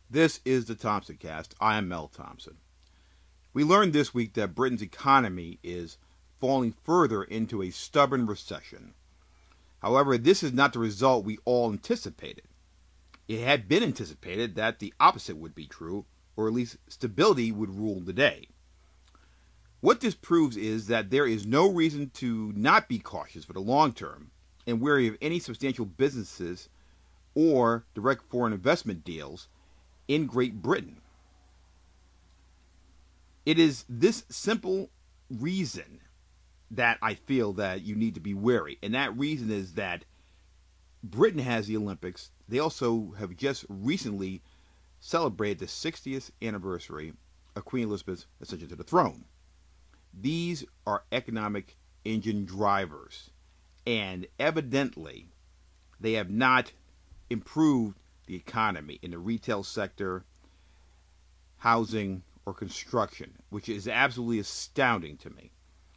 This is the Thompson Cast. I am Mel Thompson. We learned this week that Britain's economy is falling further into a stubborn recession. However, this is not the result we all anticipated. It had been anticipated that the opposite would be true, or at least stability would rule the day. What this proves is that there is no reason to not be cautious for the long term and wary of any substantial businesses or direct foreign investment deals in Great Britain. It is this simple reason that I feel that you need to be wary. And that reason is that Britain has the Olympics. They also have just recently celebrated the 60th anniversary of Queen Elizabeth's ascension to the throne. These are economic engine drivers. And evidently, they have not improved the economy in the retail sector, housing, or construction, which is absolutely astounding to me.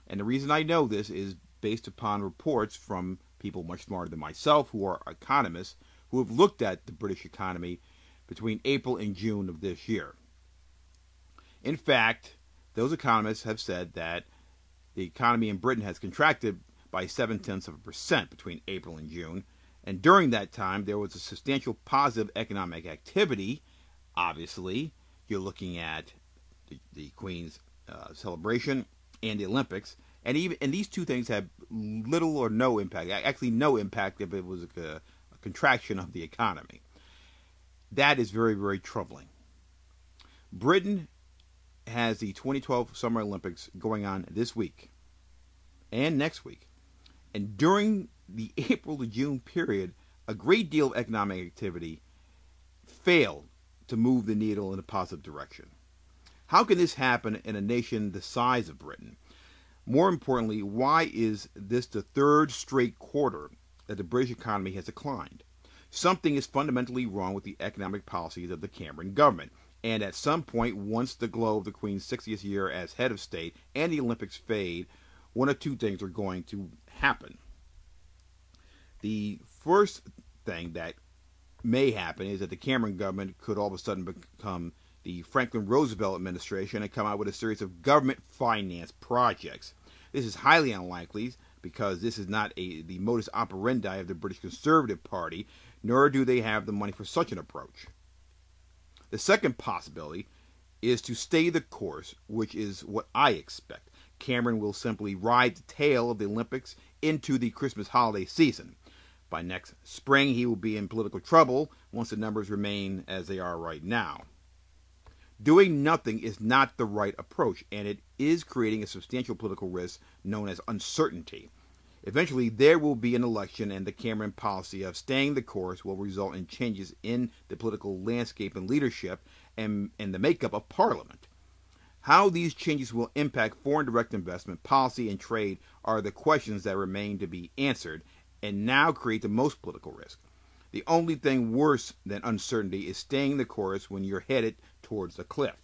And the reason I know this is based upon reports from people much smarter than myself who are economists who have looked at the British economy between April and June of this year. In fact, those economists have said that the economy in Britain has contracted by 0.7% between April and June. And during that time, there was a substantial positive economic activity. Obviously, you're looking at the Queen's celebration and the Olympics. And these two things had little or no impact. Actually, no impact if it was a contraction of the economy. That is very, very troubling. Britain has the 2012 Summer Olympics going on this week and next week. And during the April to June period, a great deal of economic activity failed to move the needle in a positive direction. How can this happen in a nation the size of Britain? More importantly, why is this the third straight quarter that the British economy has declined? Something is fundamentally wrong with the economic policies of the Cameron government. And at some point, once the glow of the Queen's 60th year as head of state and the Olympics fade, one of two things are going to happen. The first thing that may happen is that the Cameron government could all of a sudden become the Franklin Roosevelt administration and come out with a series of government finance projects. This is highly unlikely because this is not the modus operandi of the British Conservative Party, nor do they have the money for such an approach. The second possibility is to stay the course, which is what I expect. Cameron will simply ride the tail of the Olympics into the Christmas holiday season. By next spring, he will be in political trouble once the numbers remain as they are right now. Doing nothing is not the right approach, and it is creating a substantial political risk known as uncertainty. Eventually, there will be an election, and the Cameron policy of staying the course will result in changes in the political landscape and leadership and the makeup of Parliament. How these changes will impact foreign direct investment, policy, and trade are the questions that remain to be answered and now create the most political risk. The only thing worse than uncertainty is staying the course when you're headed towards the cliff.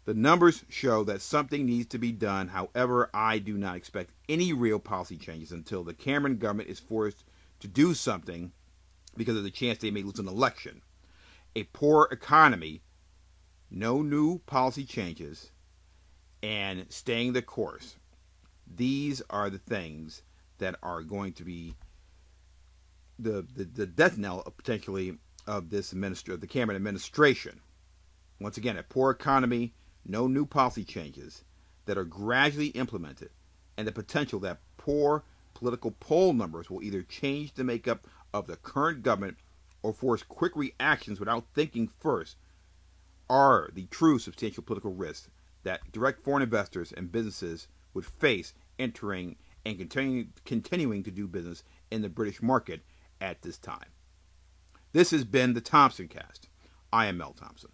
The numbers show that something needs to be done. However, I do not expect any real policy changes until the Cameron government is forced to do something because of the chance they may lose an election. A poor economy, no new policy changes, and staying the course. These are the things that are going to be the death knell potentially of the Cameron administration. Once again, a poor economy, no new policy changes that are gradually implemented, and the potential that poor political poll numbers will either change the makeup of the current government or force quick reactions without thinking first are the true substantial political risks that direct foreign investors and businesses would face entering and continuing to do business in the British market at this time. This has been the Thompson Cast. I am Mel Thompson.